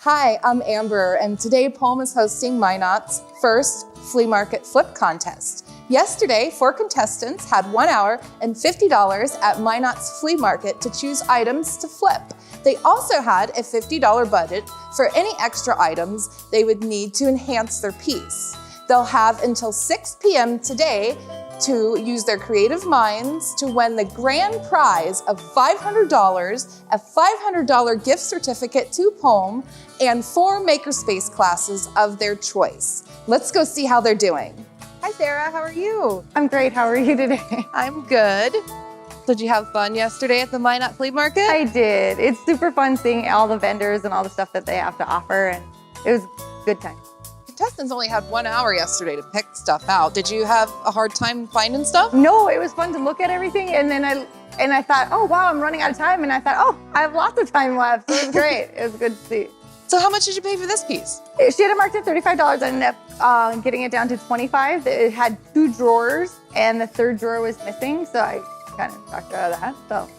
Hi, I'm Amber, and today Palm is hosting Minot's first Flea Market Flip Contest. Yesterday, 4 contestants had 1 hour and $50 at Minot's Flea Market to choose items to flip. They also had a $50 budget for any extra items they would need to enhance their piece. They'll have until 6 p.m. today to use their creative minds to win the grand prize of $500, a $500 gift certificate to Palm, and 4 makerspace classes of their choice. Let's go see how they're doing. Hi Sarah, how are you? I'm great, how are you today? I'm good. Did you have fun yesterday at the Minot Flea Market? I did. It's super fun seeing all the vendors and all the stuff that they have to offer, and it was a good time. Contestants only had 1 hour yesterday to pick stuff out. Did you have a hard time finding stuff? No, it was fun to look at everything, and then I thought, oh wow, I'm running out of time, and I thought, oh, I have lots of time left. So it was great. It was good to see. So how much did you pay for this piece? She had it marked at $35. I ended up getting it down to $25. It had 2 drawers, and the 3rd drawer was missing, so I kind of talked her out of that. So.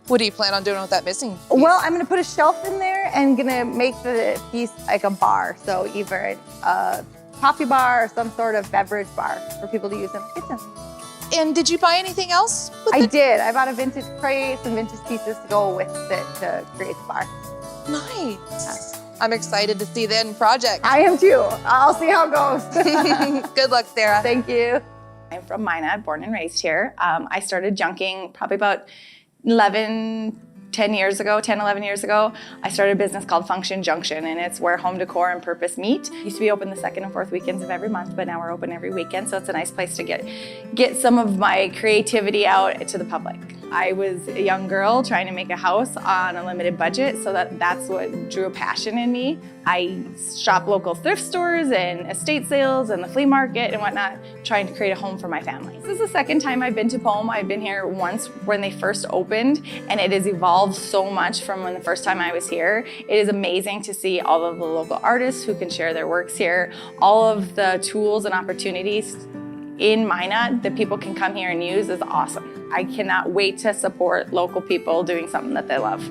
What do you plan on doing with that missing piece? Well, I'm gonna put a shelf in there and gonna make the piece like a bar. So either a coffee bar or some sort of beverage bar for people to use in the kitchen. And did you buy anything else with I it? did. I bought a vintage crate, some vintage pieces to go with it to create the bar. Nice. I'm excited to see the end project. I am too. I'll see how it goes. Good luck, Sarah. Thank you. I'm from Minot, born and raised here. I started junking probably about 10, 11 years ago. I started a business called Function Junction, and it's where home decor and purpose meet. It used to be open the 2nd and 4th weekends of every month, but now we're open every weekend, so it's a nice place to get some of my creativity out to the public. I was a young girl trying to make a house on a limited budget, so that's what drew a passion in me. I shop local thrift stores and estate sales and the flea market and whatnot, trying to create a home for my family. This is the 2nd time I've been to Palm. I've been here once when they first opened, and it has evolved so much from when the first time I was here. It is amazing to see all of the local artists who can share their works here, all of the tools and opportunities in Minot that people can come here and use is awesome. I cannot wait to support local people doing something that they love.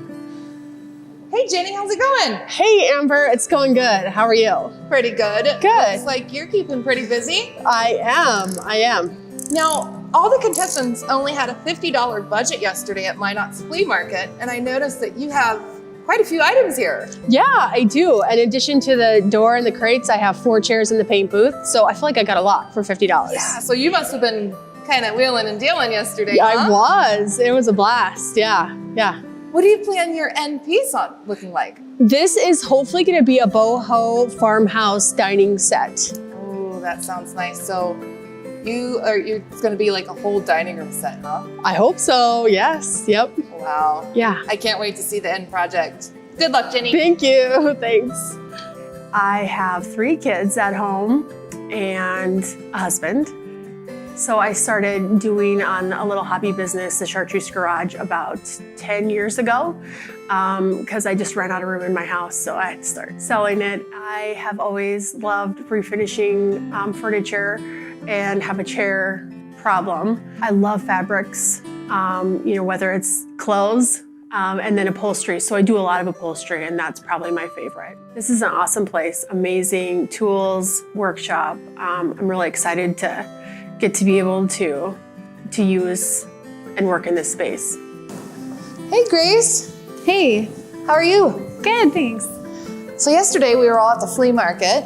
Hey Jenny, how's it going? Hey Amber, it's going good. How are you? Pretty good. Good. Looks like you're keeping pretty busy. I am. Now, all the contestants only had a $50 budget yesterday at Minot's Flea Market, and I noticed that you have quite a few items here. Yeah, I do. In addition to the door and the crates, I have 4 chairs in the paint booth, so I feel like I got a lot for $50. Yeah, so you must have been kind of wheeling and dealing yesterday, Yeah, huh? I was. It was a blast. Yeah. What do you plan your end piece on looking like? This is hopefully going to be a boho farmhouse dining set. Oh, that sounds nice. So it's going to be like a whole dining room set, huh? I hope so. Yes. Yep. Wow. Yeah. I can't wait to see the end project. Good luck, Jenny. Thank you. Thanks. I have 3 kids at home and a husband. So I started doing on a little hobby business, the Chartreuse Garage, about 10 years ago because I just ran out of room in my house, so I had to start selling it. I have always loved refinishing furniture and have a chair problem. I love fabrics, whether it's clothes and then upholstery. So I do a lot of upholstery, and that's probably my favorite. This is an awesome place, amazing tools, workshop. I'm really excited to get to be able to use and work in this space. Hey, Grace. Hey. How are you? Good, thanks. So yesterday we were all at the flea market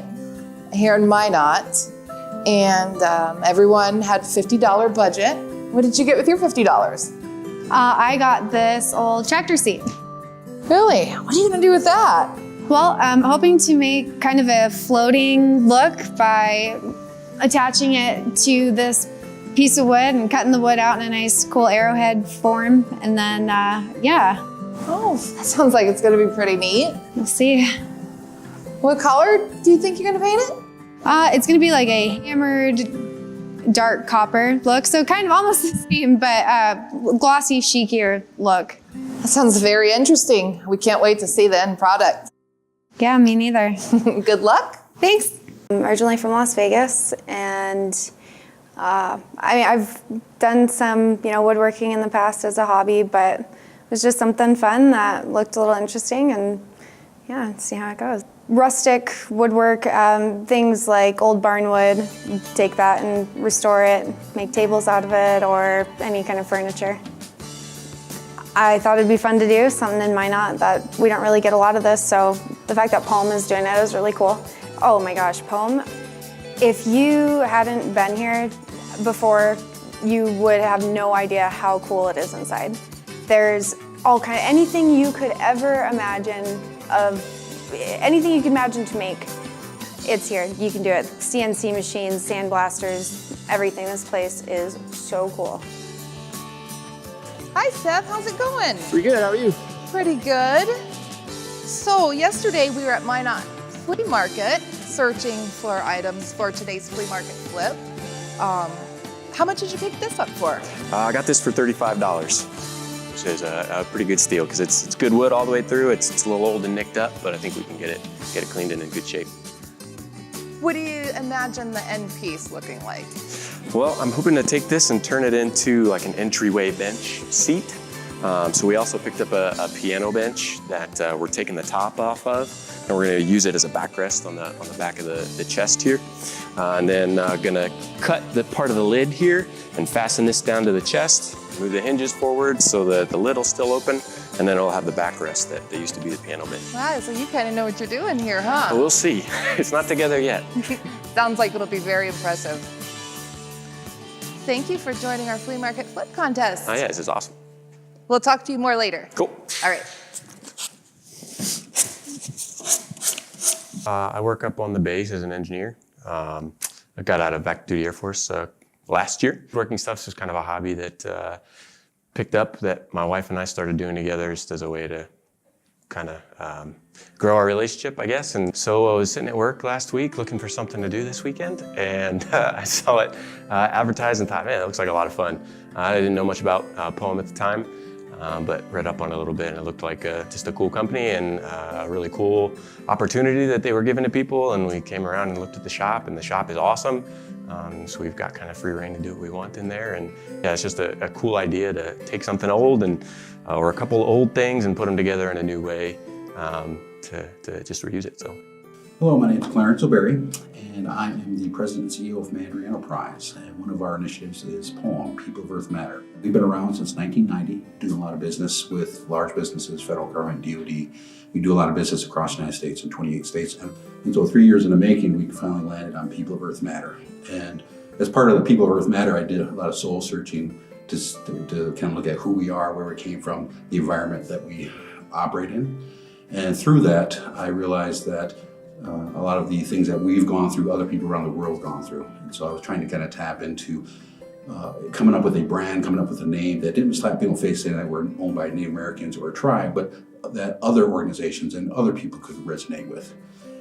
here in Minot, and everyone had a $50 budget. What did you get with your $50? I got this old tractor seat. Really? What are you gonna do with that? Well, I'm hoping to make kind of a floating look by attaching it to this piece of wood and cutting the wood out in a nice cool arrowhead form. And then, yeah. Oh, that sounds like it's gonna be pretty neat. We'll see. What color do you think you're gonna paint it? It's gonna be like a hammered dark copper look. So kind of almost the same, but glossy, chicier look. That sounds very interesting. We can't wait to see the end product. Yeah, me neither. Good luck. Thanks. I'm originally from Las Vegas, and I've done some, woodworking in the past as a hobby, but it was just something fun that looked a little interesting and yeah, and see how it goes. Rustic woodwork, things like old barn wood, take that and restore it, make tables out of it, or any kind of furniture. I thought it'd be fun to do, something in Minot that we don't really get a lot of this, so the fact that Palm is doing it is really cool. Oh my gosh, Palm, if you hadn't been here before, you would have no idea how cool it is inside. There's all kind of, anything you could ever imagine anything you can imagine to make, it's here. You can do it. CNC machines, sandblasters, everything. This place is so cool. Hi, Seth. How's it going? Pretty good. How are you? Pretty good. So yesterday we were at Minot Flea Market searching for items for today's flea market flip. How much did you pick this up for? I got this for $35, which is a pretty good steal because it's good wood all the way through. It's a little old and nicked up, but I think we can get it cleaned and in good shape. What do you imagine the end piece looking like? Well, I'm hoping to take this and turn it into like an entryway bench seat. So we also picked up a piano bench that we're taking the top off of, and we're going to use it as a backrest on the back of the chest here. And then going to cut the part of the lid here and fasten this down to the chest, move the hinges forward so that the lid will still open, and then it'll have the backrest that used to be the piano bench. Wow, so you kind of know what you're doing here, huh? We'll see. It's not together yet. Sounds like it'll be very impressive. Thank you for joining our flea market flip contest. Oh yeah, this is awesome. We'll talk to you more later. Cool. All right. I work up on the base as an engineer. I got out of active duty Air Force last year. Working stuff's just kind of a hobby that picked up that my wife and I started doing together just as a way to kind of grow our relationship, I guess. And so I was sitting at work last week looking for something to do this weekend, and I saw it advertised and thought, man, it looks like a lot of fun. I didn't know much about Poem at the time, but read up on it a little bit, and it looked like just a cool company and a really cool opportunity that they were giving to people. And we came around and looked at the shop, and the shop is awesome. So we've got kind of free reign to do what we want in there. And yeah, it's just a cool idea to take something old and or a couple of old things and put them together in a new way to just reuse it. So. Hello, my name is Clarence O'Berry, and I am the President and CEO of Mandarin Enterprise. And one of our initiatives is POEM, People of Earth Matter. We've been around since 1990, doing a lot of business with large businesses, federal government, DoD. We do a lot of business across the United States in 28 states. And so 3 years in the making, we finally landed on People of Earth Matter. And as part of the People of Earth Matter, I did a lot of soul searching to kind of look at who we are, where we came from, the environment that we operate in. And through that, I realized that a lot of the things that we've gone through, other people around the world have gone through. And so I was trying to kind of tap into coming up with a brand, coming up with a name that didn't slap people in the face saying that we're owned by Native Americans or a tribe, but that other organizations and other people could resonate with.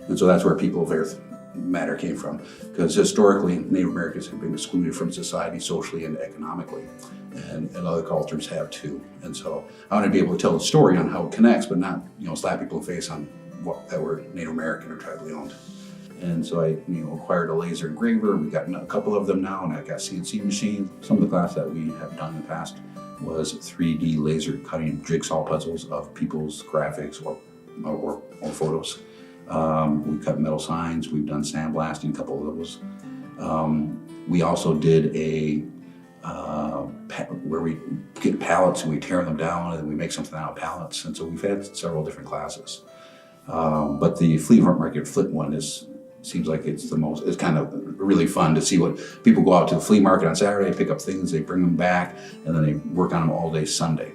And so that's where People of Earth Matter came from. Because historically, Native Americans have been excluded from society socially and economically. And other cultures have too. And so I want to be able to tell the story on how it connects, but not, slap people in the face on that were Native American or tribally owned. And so I, acquired a laser engraver. We got a couple of them now, and I got CNC machines. Some of the class that we have done in the past was 3D laser cutting jigsaw puzzles of people's graphics or photos. We cut metal signs. We've done sandblasting, a couple of those. We also did where we get pallets and we tear them down and we make something out of pallets. And so we've had several different classes. But the flea market flip one seems like it's kind of really fun to see what people go out to the flea market on Saturday, pick up things, they bring them back, and then they work on them all day Sunday.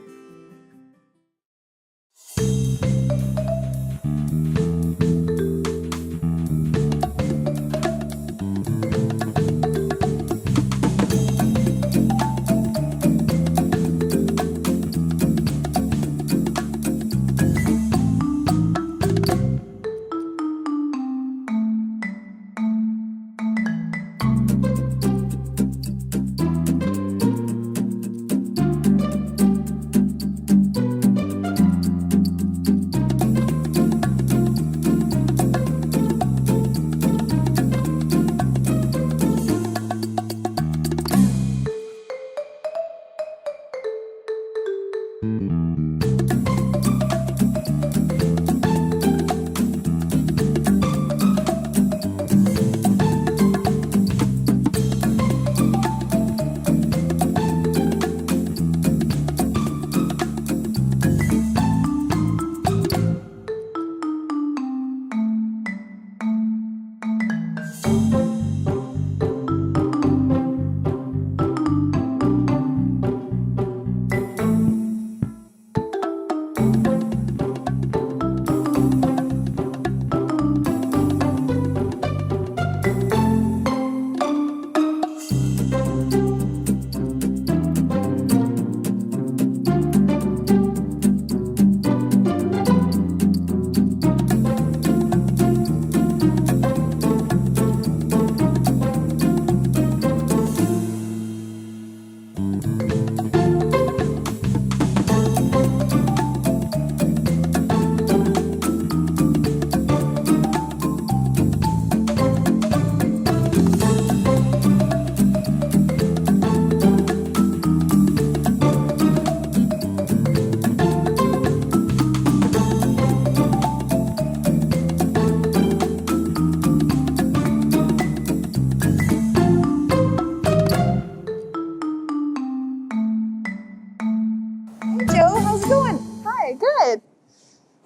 Okay, good.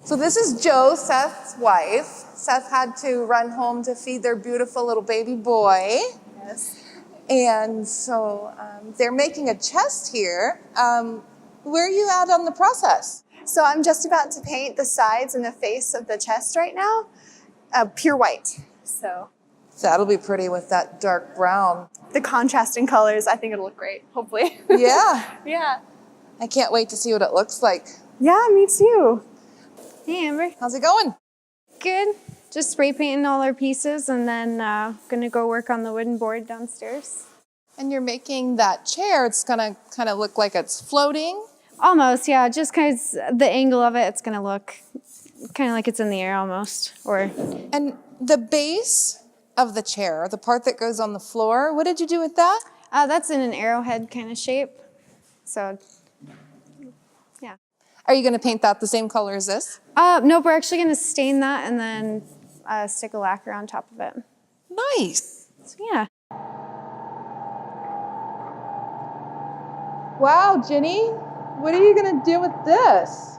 So this is Jo, Seth's wife. Seth had to run home to feed their beautiful little baby boy. Yes. And so they're making a chest here. Where are you at on the process? So I'm just about to paint the sides and the face of the chest right now, pure white. So That'll be pretty with that dark brown. the contrasting colors, I think it'll look great, hopefully. Yeah, Yeah. I can't wait to see what it looks like. Yeah, me too. Hey, Amber. How's it going? Good. Just spray painting all our pieces and then gonna go work on the wooden board downstairs. And you're making that chair, it's gonna kind of look like it's floating. Almost, yeah. Just because the angle of it, it's gonna look kind of like it's in the air almost. Or And the base of the chair, the part that goes on the floor, what did you do with that? that's in an arrowhead kind of shape. So, yeah. Are you gonna paint that the same color as this? Nope, we're actually gonna stain that and then stick a lacquer on top of it. Nice. So, yeah. Wow, Jenny, what are you gonna do with this?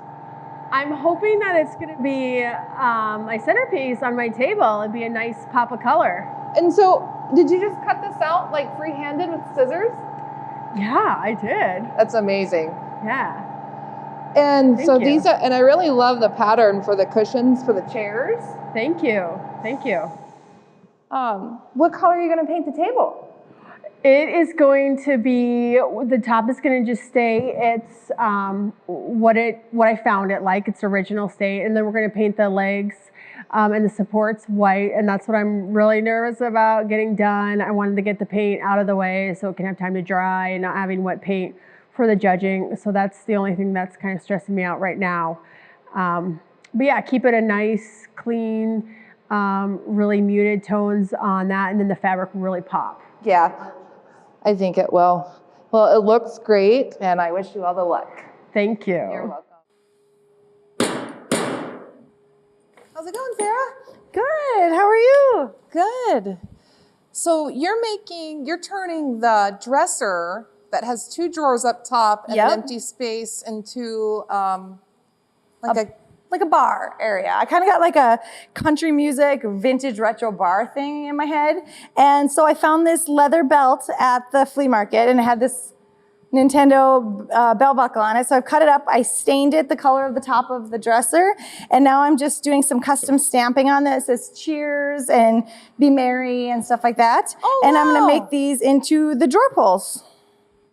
I'm hoping that it's going to be my centerpiece on my table. It'd be a nice pop of color. And so, did you just cut this out like free-handed with scissors? Yeah, I did. That's amazing. Yeah. And Thank so you. these are, and I really love the pattern for the cushions for the chairs. Thank you. Thank you. What color are you gonna paint the table? It is going to be, the top is going to just stay its what I found it like, its original state, and then we're going to paint the legs and the supports white, and that's what I'm really nervous about getting done. I wanted to get the paint out of the way so it can have time to dry and not having wet paint for the judging. So that's the only thing that's kind of stressing me out right now. But yeah, keep it a nice, clean, really muted tones on that, and then the fabric will really pop. Yeah, I think it will. Well, it looks great, and I wish you all the luck. Thank you. You're welcome. How's it going, Sarah? Good. How are you? Good. So you're turning the dresser that has two drawers up top and Yep. an empty space into Like a bar area. I kind of got like a country music, vintage retro bar thing in my head. And so I found this leather belt at the flea market and it had this Nintendo belt buckle on it. So I've cut it up. I stained it the color of the top of the dresser. And now I'm just doing some custom stamping on this. It says cheers and be merry and stuff like that. Oh, and I'm going wow. to make these into the drawer pulls.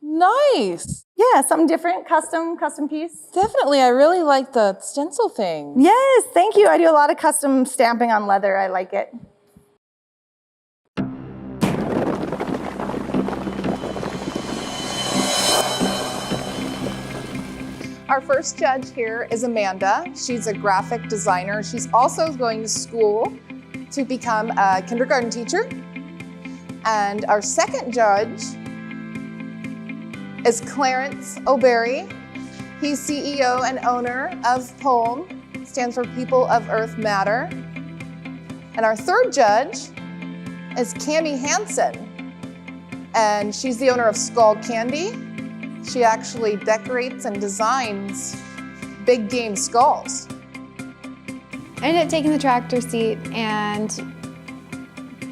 Nice. Yeah, something different, custom piece. Definitely. I really like the stencil thing. Yes, thank you. I do a lot of custom stamping on leather. I like it. Our first judge here is Amanda. She's a graphic designer. She's also going to school to become a kindergarten teacher. And our second judge is Clarence O'Berry. He's CEO and owner of POEM, stands for People of Earth Matter. And our third judge is Cami Hansen, and she's the owner of Skull Candy. She actually decorates and designs big game skulls. I ended up taking the tractor seat and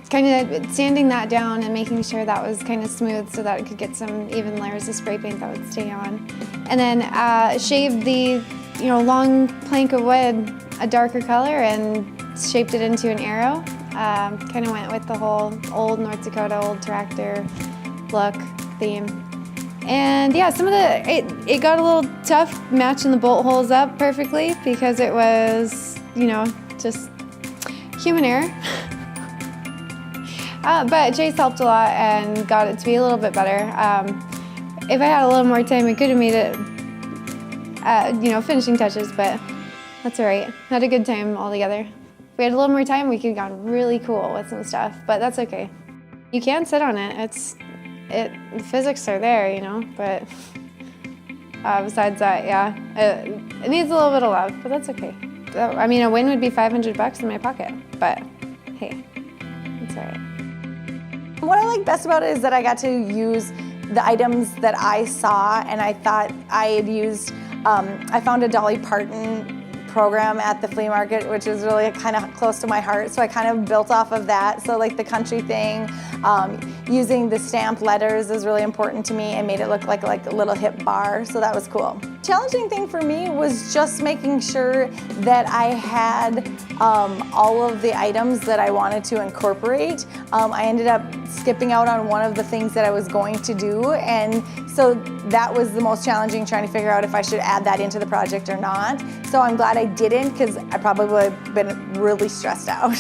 kind of sanding that down and making sure that was kind of smooth so that it could get some even layers of spray paint that would stay on. And then shaved the long plank of wood a darker color and shaped it into an arrow. Kind of went with the whole old North Dakota, old tractor look theme. And yeah, it got a little tough matching the bolt holes up perfectly because it was, just human error. But Chase helped a lot and got it to be a little bit better. If I had a little more time, I could have made it, finishing touches, but that's all right. Had a good time all together. If we had a little more time, we could have gone really cool with some stuff, but that's okay. You can sit on it. The physics are there, but besides that, yeah, it needs a little bit of love, but that's okay. I mean, a win would be $500 in my pocket, but hey, it's all right. What I like best about it is that I got to use the items that I saw, and I thought I had used I found a Dolly Parton program at the flea market, which is really kind of close to my heart. So I kind of built off of that. So like the country thing, using the stamped letters is really important to me and made it look like a little hip bar. So that was cool. Challenging thing for me was just making sure that I had all of the items that I wanted to incorporate. I ended up skipping out on one of the things that I was going to do, and so that was the most challenging, trying to figure out if I should add that into the project or not. So I'm glad I didn't, because I probably would have been really stressed out.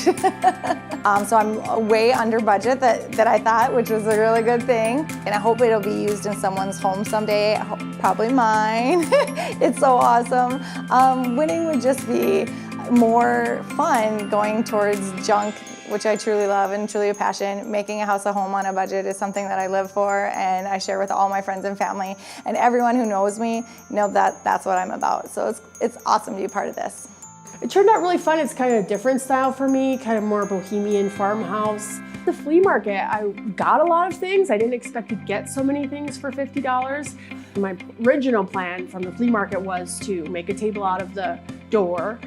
So I'm way under budget that I thought, which was a really good thing. And I hope it'll be used in someone's home someday, probably mine. It's so awesome. Winning would just be more fun, going towards junk, which I truly love and truly a passion. Making a house a home on a budget is something that I live for, and I share with all my friends and family, and everyone who knows me know that that's what I'm about. So it's awesome to be part of this. It turned out really fun. It's kind of a different style for me, kind of more bohemian farmhouse. The flea market, I got a lot of things. I didn't expect to get so many things for $50. My original plan from the flea market was to make a table out of the door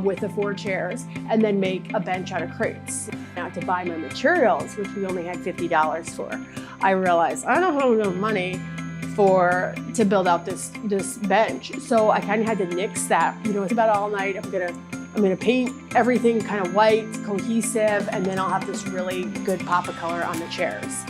with the 4 chairs, and then make a bench out of crates. Now to buy my materials, which we only had $50 for, I realized I don't have enough money to build out this bench. So I kind of had to nix that. You know, it's about all night. I'm gonna paint everything kind of white, cohesive, and then I'll have this really good pop of color on the chairs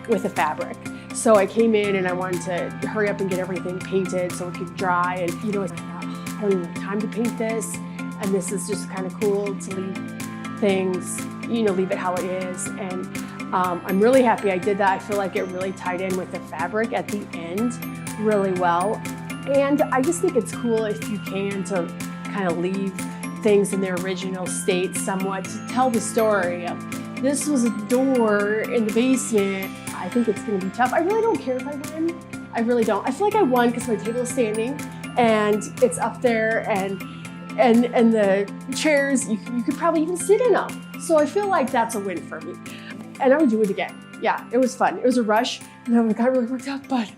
with the fabric. So I came in and I wanted to hurry up and get everything painted so it could dry. And you know, I thought, I don't even have time to paint this, and this is just kind of cool to leave things, you know, leave it how it is. And I'm really happy I did that. I feel like it really tied in with the fabric at the end really well. And I just think it's cool if you can to kind of leave things in their original state somewhat, to tell the story of this was a door in the basement. I think it's gonna be tough. I really don't care if I win. I really don't. I feel like I won because my table is standing and it's up there, and the chairs, you could probably even sit in them. So I feel like that's a win for me. And I would do it again. Yeah, it was fun. It was a rush, and then we got really worked up, but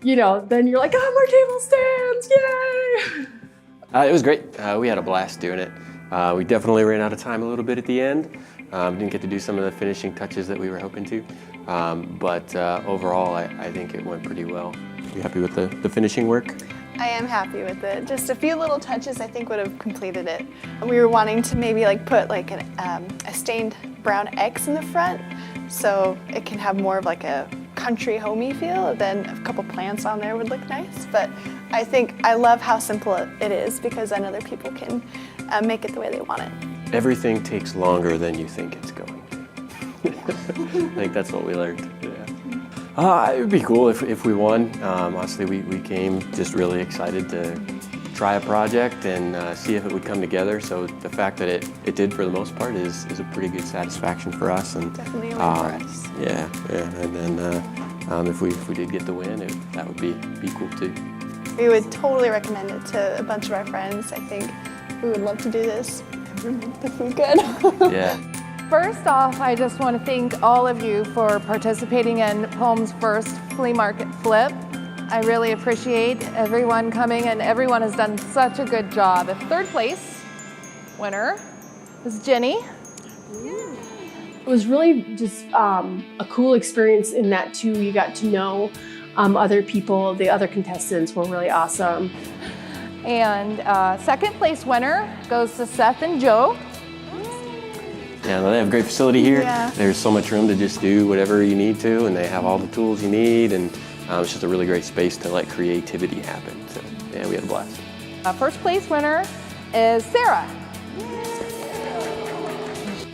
you know, then you're like, oh, our table stands, yay! It was great. We had a blast doing it. We definitely ran out of time a little bit at the end. Didn't get to do some of the finishing touches that we were hoping to. But overall, I think it went pretty well. You happy with the finishing work? I am happy with it. Just a few little touches I think would have completed it. We were wanting to maybe like put like a stained brown X in the front, so it can have more of like a country homey feel. Then a couple plants on there would look nice. But I think I love how simple it is, because then other people can make it the way they want it. Everything takes longer than you think it's going to. I think that's what we learned. Yeah. It would be cool if we won. Honestly, we came just really excited to try a project and see if it would come together. So the fact that it did for the most part is a pretty good satisfaction for us. And definitely a win for us. Yeah. And then if we did get the win, that would be cool too. We would totally recommend it to a bunch of our friends. I think we would love to do this. The food good. Yeah. First off, I just want to thank all of you for participating in Pome's first flea market flip. I really appreciate everyone coming, and everyone has done such a good job. The third place winner is Jenny. It was really just a cool experience in that too. You got to know other people. The other contestants were really awesome. And second place winner goes to Seth and Joe. Yeah, they have a great facility here. Yeah. There's so much room to just do whatever you need to, and they have all the tools you need, and it's just a really great space to let creativity happen. So yeah, we had a blast. First place winner is Sarah.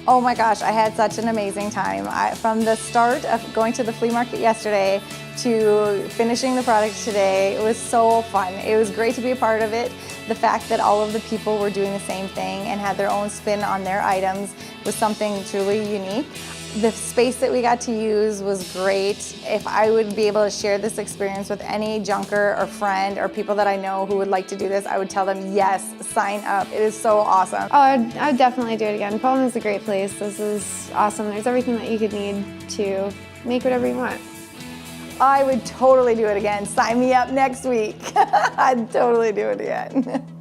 Oh my gosh, I had such an amazing time. From the start of going to the flea market yesterday to finishing the product today, it was so fun. It was great to be a part of it. The fact that all of the people were doing the same thing and had their own spin on their items was something truly unique. The space that we got to use was great. If I would be able to share this experience with any junker or friend or people that I know who would like to do this, I would tell them, yes, sign up. It is so awesome. Oh, I'd definitely do it again. Pome is a great place. This is awesome. There's everything that you could need to make whatever you want. I would totally do it again. Sign me up next week. I'd totally do it again.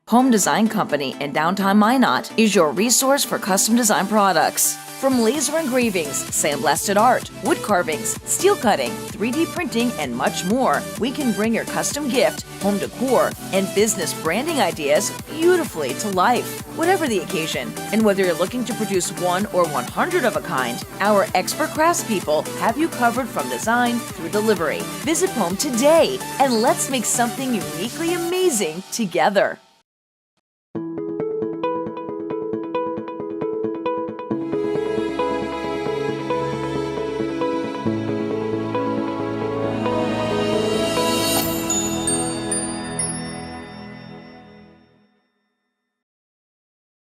Home Design Company in downtown Minot is your resource for custom design products. From laser engravings, sandblasted art, wood carvings, steel cutting, 3D printing, and much more, we can bring your custom gift, home decor, and business branding ideas beautifully to life, whatever the occasion. And whether you're looking to produce 1 or 100 of a kind, our expert craftspeople have you covered from design through delivery. Visit Home today and let's make something uniquely amazing together.